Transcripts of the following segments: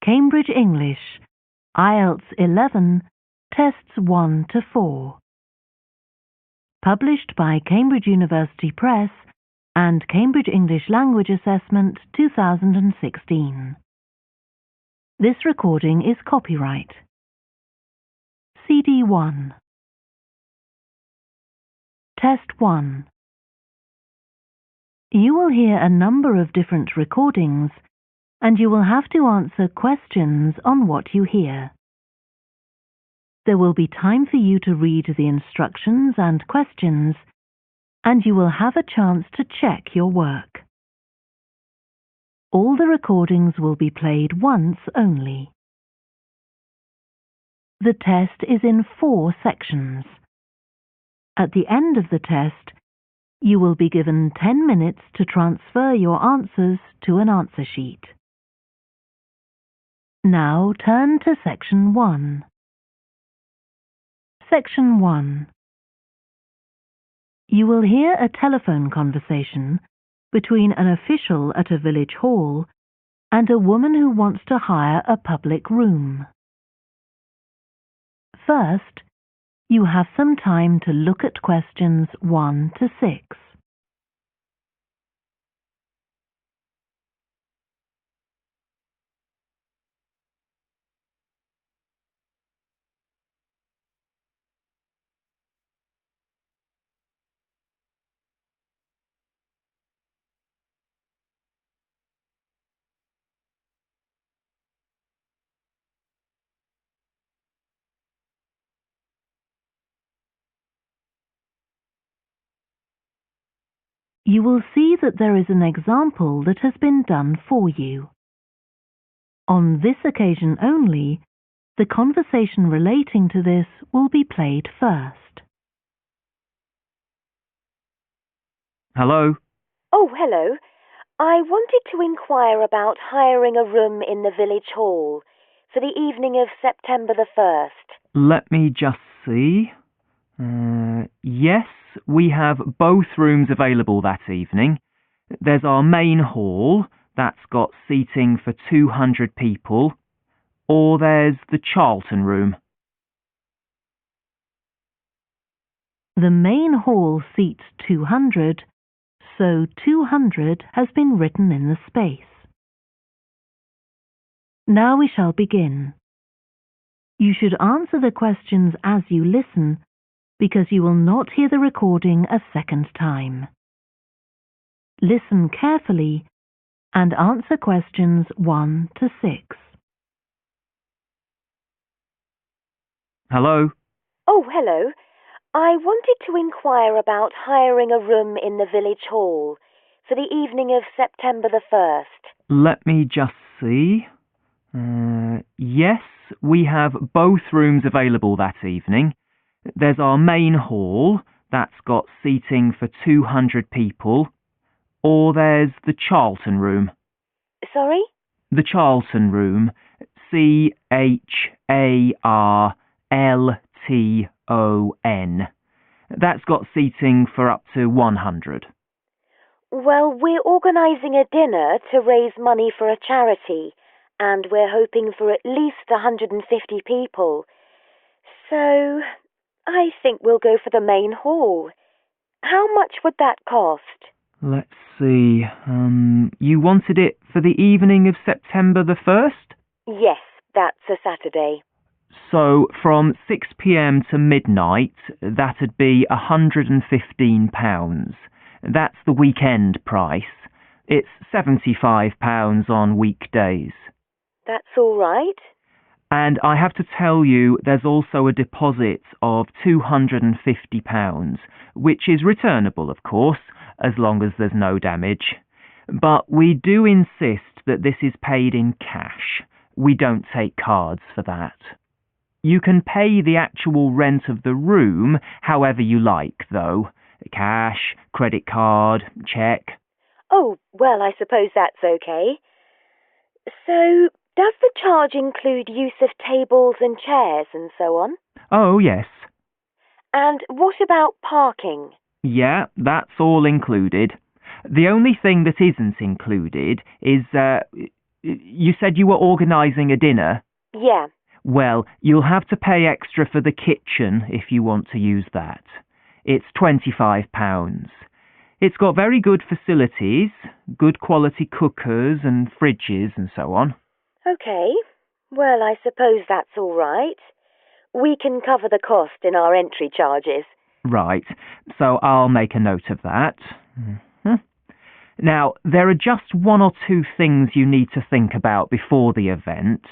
Cambridge English, IELTS 11, Tests 1 to 4. Published by Cambridge University Press and Cambridge English Language Assessment 2016. This recording is copyright. CD 1. Test 1. You will hear a number of different recordings, and you will have to answer questions on what you hear. There will be time for you to read the instructions and questions, and you will have a chance to check your work. All the recordings will be played once only. The test is in 4 sections. At the end of the test, you will be given 10 minutes to transfer your answers to an answer sheet. Now turn to Section 1. Section 1. You will hear a telephone conversation between an official at a village hall and a woman who wants to hire a public room. First, you have some time to look at questions 1 to 6. You will see that there is an example that has been done for you. On this occasion only, the conversation relating to this will be played first. Hello? Oh, hello. I wanted to inquire about hiring a room in the village hall for the evening of September the 1st. Let me just see. Yes, we have both rooms available that evening. There's our main hall, that's got seating for 200 people, or there's the Charlton room. The main hall seats 200, so 200 has been written in the space. Now we shall begin. You should answer the questions as you listen, because you will not hear the recording a second time. Listen carefully and answer questions 1 to 6. Hello? Oh, hello. I wanted to inquire about hiring a room in the village hall for the evening of September the 1st. Let me just see. Yes, we have both rooms available that evening. There's our main hall, that's got seating for 200 people, or there's the Charlton room. Sorry? The Charlton room, CHARLTON. That's got seating for up to 100. Well, we're organising a dinner to raise money for a charity, and we're hoping for at least 150 people. So I think we'll go for the main hall. How much would that cost? Let's see. You wanted it for the evening of September the 1st? Yes, that's a Saturday. So from 6 p.m. to midnight, that'd be £115. That's the weekend price. It's £75 on weekdays. That's all right. And I have to tell you, there's also a deposit of £250, which is returnable, of course, as long as there's no damage. But we do insist that this is paid in cash. We don't take cards for that. You can pay the actual rent of the room however you like, though. Cash, credit card, cheque. Oh, well, I suppose that's okay. So, does the charge include use of tables and chairs and so on? Oh, yes. And what about parking? Yeah, that's all included. The only thing that isn't included is, You said you were organising a dinner? Yeah. Well, you'll have to pay extra for the kitchen if you want to use that. It's £25. It's got very good facilities, good quality cookers and fridges and so on. Okay. Well, I suppose that's all right. We can cover the cost in our entry charges. Right, so I'll make a note of that. Mhm. Now, there are just one or two things you need to think about before the event.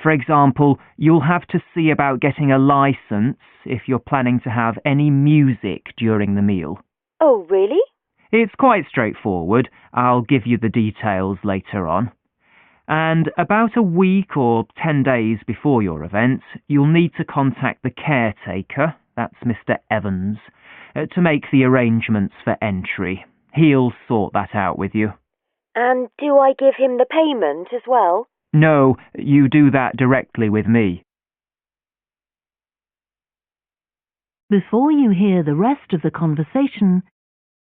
For example, you'll have to see about getting a license if you're planning to have any music during the meal. Oh, really? It's quite straightforward. I'll give you the details later on. And about a week or 10 days before your event, you'll need to contact the caretaker, that's Mr. Evans, to make the arrangements for entry. He'll sort that out with you. And do I give him the payment as well? No, you do that directly with me. Before you hear the rest of the conversation,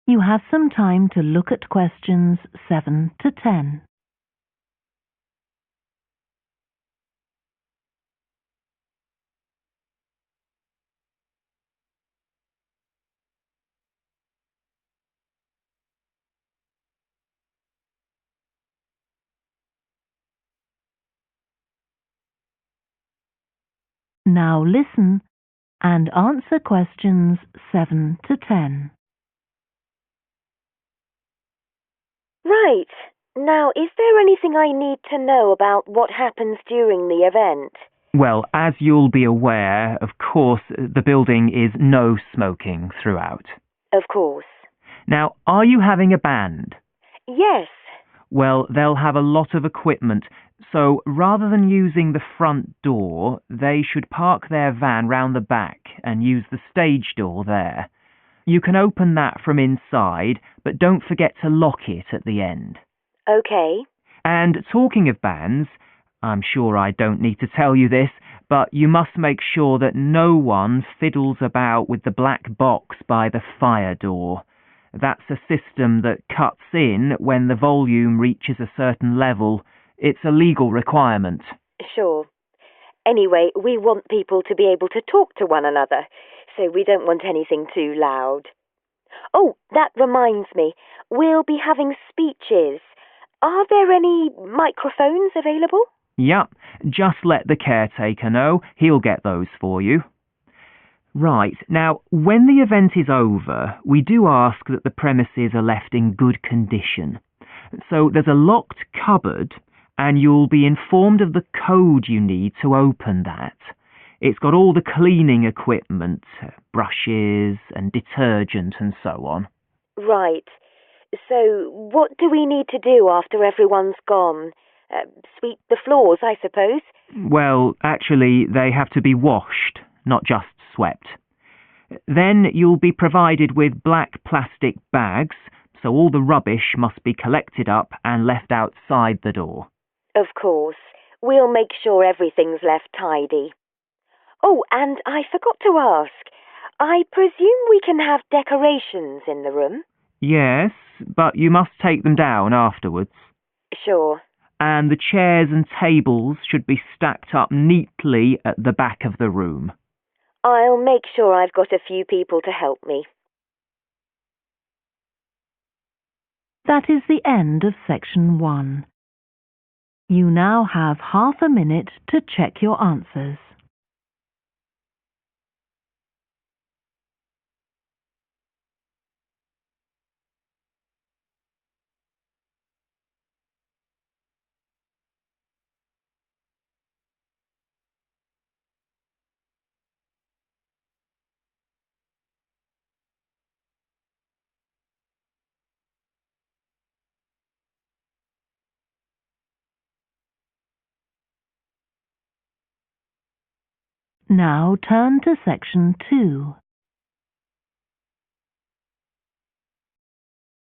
you have some time to look at questions 7 to 10. Now listen and answer questions 7 to 10. Right. Now, is there anything I need to know about what happens during the event? Well, as you'll be aware, of course, the building is no smoking throughout. Of course. Now, are you having a band? Yes. Well, they'll have a lot of equipment, so rather than using the front door, they should park their van round the back and use the stage door there. You can open that from inside, but don't forget to lock it at the end. Okay. And talking of bands, I'm sure I don't need to tell you this, but you must make sure that no one fiddles about with the black box by the fire door. That's a system that cuts in when the volume reaches a certain level. It's a legal requirement. Sure. Anyway, we want people to be able to talk to one another, so we don't want anything too loud. Oh, that reminds me. We'll be having speeches. Are there any microphones available? Yep, just let the caretaker know. He'll get those for you. Right, now, when the event is over, we do ask that the premises are left in good condition. So there's a locked cupboard, and you'll be informed of the code you need to open that. It's got all the cleaning equipment, brushes and detergent and so on. Right. So, what do we need to do after everyone's gone? Sweep the floors, I suppose? Well, actually, they have to be washed, not just swept. Then you'll be provided with black plastic bags, so all the rubbish must be collected up and left outside the door. Of course. We'll make sure everything's left tidy. Oh, and I forgot to ask. I presume we can have decorations in the room? Yes, but you must take them down afterwards. Sure. And the chairs and tables should be stacked up neatly at the back of the room. I'll make sure I've got a few people to help me. That is the end of section 1. You now have half a minute to check your answers. Now turn to section 2.